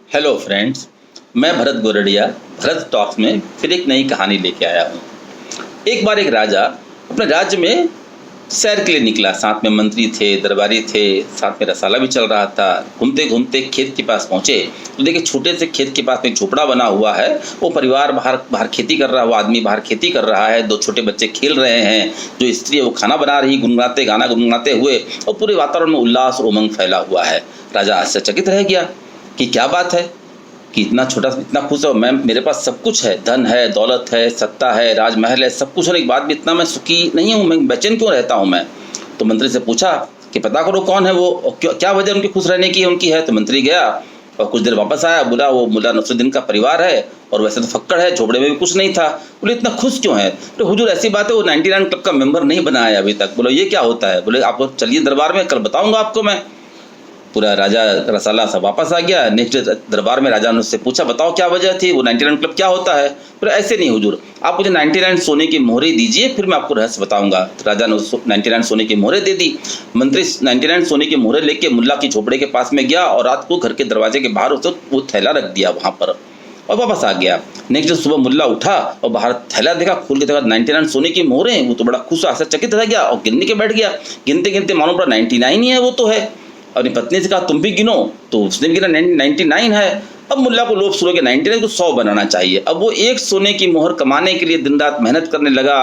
Hello friends, मैं Bharat गोरडिया Bharat talks में फिर एक नई कहानी लेके आया हूँ। एक बार एक राजा अपने राज्य में सैर के लिए निकला। साथ में मंत्री थे, दरबारी थे, साथ में रसाला भी चल रहा था। घूमते घूमते खेत के पास पहुंचे तो देखिए छोटे से खेत के पास में झोपड़ा बना हुआ है। वो परिवार बाहर बाहर खेती कर रहा है, वो आदमी बाहर खेती कर रहा है। दो छोटे बच्चे खेल रहे हैं, जो स्त्री है वो खाना बना रही, गुनगुनाते गाना गुनगुनाते हुए, और पूरे वातावरण में उल्लास और उमंग फैला हुआ है। राजा आश्चर्यचकित रह गया कि क्या बात है कि इतना छोटा इतना खुश है। मैं मेरे पास सब कुछ है, धन है, दौलत है, सत्ता है, राजमहल है, सब कुछ होने के बाद भी इतना मैं सुखी नहीं हूँ, मैं बेचैन क्यों रहता हूँ मैं। तो मंत्री से पूछा कि पता करो कौन है वो और क्या वजह उनकी खुश रहने की उनकी है। तो मंत्री गया और कुछ देर वापस आया, बोला वो मुल्ला नसरुद्दीन का परिवार है और वैसे तो फक्कड़ है, झोपड़े में भी कुछ नहीं था। बोले इतना खुश क्यों है। तो हुजूर ऐसी बात है, वो 99 क्लब का मेंबर नहीं बना है अभी तक। बोलो ये क्या होता है। बोले आपको चलिए दरबार में, कल बताऊंगा आपको मैं। पूरा राजा रसाला सब वापस आ गया। नेक्स्ट दरबार में राजा ने उससे पूछा बताओ क्या वजह थी, वो 99 क्लब क्या होता है। पर ऐसे नहीं हुजूर, आप मुझे 99 सोने की मोहरें दीजिए, फिर मैं आपको रहस्य बताऊंगा। तो राजा ने 99 सोने की मोहरें दे दी। मंत्री 99 सोने की मोहरें लेके मुल्ला की झोपड़े के पास में गया और रात को घर के दरवाजे के बाहर उसको वो थैला रख दिया वहां पर और वापस आ गया। नेक्स्ट सुबह मुल्ला उठा और बाहर थैला देखा, खोल के देखा 99 सोने की मोहरें। वो तो बड़ा खुश आश्चर्यचकित रह गया और गिनने के बैठ गया। गिनते गिनते मालूम पड़ा 99 ही है वो तो है। अपनी पत्नी से कहा तुम भी गिनो, तो उसने भी गिना 99 है। अब मुल्ला को लोभ शुरू हो गया 99 को 100 बनाना चाहिए। अब वो एक सोने की मोहर कमाने के लिए दिन रात मेहनत करने लगा।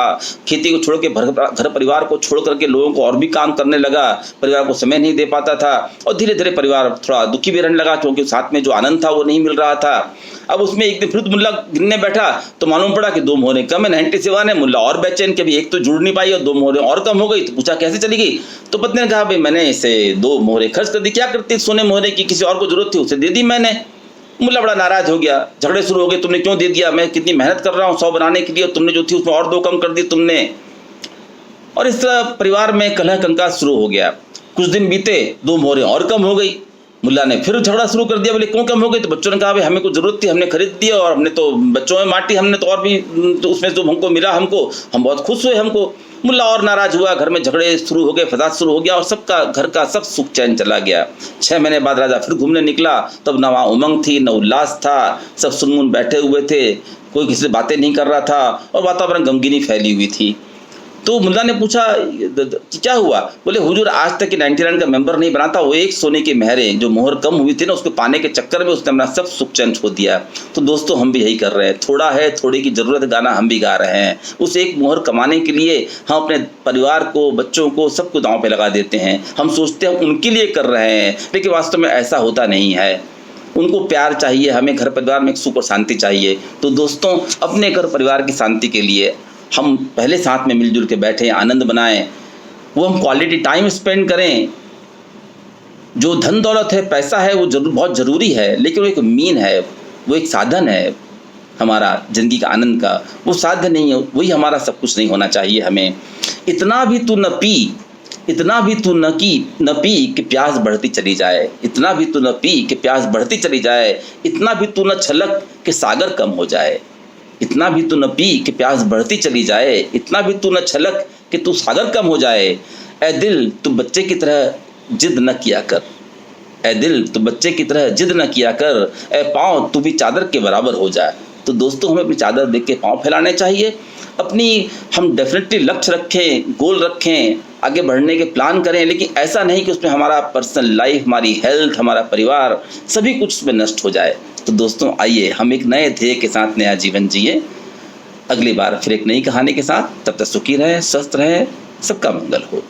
खेती को छोड़ के घर परिवार को छोड़ करके लोगों को और भी काम करने लगा। परिवार को समय नहीं दे पाता था और धीरे धीरे परिवार थोड़ा दुखी भी रहने लगा, क्योंकि साथ में जो आनंद था वो नहीं मिल रहा था। अब उसमें एक दिन फिर मुल्ला गिनने बैठा तो मालूम पड़ा कि 2 मोहरें कम है, 97 है। मुल्ला और बेचैन के भी एक तो जुड़ नहीं पाई और 2 मोहरें और कम हो गई। तो पूछा कैसे चली गई। तो पत्नी ने कहा भाई मैंने इसे 2 मोहरें खर्च कर दी, क्या करती सोने मोहरे की, किसी और को जरूरत थी उसे दे दी मैंने। मुल्ला बड़ा नाराज हो गया, झगड़े शुरू हो गए, तुमने क्यों दे दिया, मैं कितनी मेहनत कर रहा हूँ 100 बनाने के लिए और तुमने जो थी उसमें और 2 कम कर दी तुमने। और इस तरह परिवार में कलह कंकास शुरू हो गया। कुछ दिन बीते, 2 मोहरें और कम हो गई। मुल्ला ने फिर झगड़ा शुरू कर दिया, बोले क्यों कम हो गई। तो बच्चों ने कहा भाई हमें कुछ जरूरत थी, हमने खरीद दिया और हमने तो बच्चों में बांटी, हमने तो और भी तो उसमें जो हमको मिला हमको हम बहुत खुश हुए हमको। मुल्ला और नाराज हुआ, घर में झगड़े शुरू हो गए, फसाद शुरू हो गया और सबका घर का सब सुख चैन चला गया। 6 महीने बाद राजा फिर घूमने निकला, तब न वहाँ उमंग थी न उल्लास था। सब सुनमुन बैठे हुए थे, कोई किसी से बातें नहीं कर रहा था और वातावरण गमगीनी फैली हुई थी। तो मुल्ला ने पूछा क्या हुआ। बोले हुजूर आज तक 99 का मेंबर नहीं बना था, वो एक सोने की मोहरें जो मोहर कम हुई थी ना उसको पाने के चक्कर में उसने अपना सब सुख चैन खो दिया। तो दोस्तों हम भी यही कर रहे हैं, थोड़ा है थोड़ी की जरूरत गाना हम भी गा रहे हैं। उस एक मोहर कमाने के लिए हम अपने परिवार को, बच्चों को, सबको दांव पे लगा देते हैं। हम सोचते हैं उनके लिए कर रहे हैं, लेकिन वास्तव में ऐसा होता नहीं है। उनको प्यार चाहिए, हमें घर परिवार में सुख और शांति चाहिए। तो दोस्तों अपने घर परिवार की शांति के लिए हम पहले साथ में मिलजुल के बैठें, आनंद बनाएं, वो हम क्वालिटी टाइम स्पेंड करें। जो धन दौलत है, पैसा है, वो बहुत ज़रूरी है, लेकिन वो एक मीन है, वो एक साधन है हमारा ज़िंदगी का आनंद का, वो साधन नहीं है, वही हमारा सब कुछ नहीं होना चाहिए हमें। इतना भी तू न पी, इतना भी तू न पी कि प्यास बढ़ती चली जाए, इतना भी तू न पी कि प्यास बढ़ती चली जाए, इतना भी तू न छलक कि सागर कम हो जाए, इतना भी तू न पी कि प्यास बढ़ती चली जाए, इतना भी तू न छलक कि तू सागर कम हो जाए। ऐ दिल तू बच्चे की तरह जिद न किया कर, ऐ दिल तू बच्चे की तरह जिद न किया कर, ऐ पाँव तू भी चादर के बराबर हो जाए। तो दोस्तों हमें अपनी चादर देख के पाँव फैलाने चाहिए। हम डेफिनेटली लक्ष्य रखें, गोल रखें, आगे बढ़ने के प्लान करें, लेकिन ऐसा नहीं कि उसमें हमारा पर्सनल लाइफ, हमारी हेल्थ, हमारा परिवार सभी कुछ उसमें नष्ट हो जाए। तो दोस्तों आइए हम एक नए ध्येय के साथ नया जीवन जिए। अगली बार फिर एक नई कहानी के साथ, तब तक सुखी रहे, स्वस्थ रहे, सबका मंगल हो।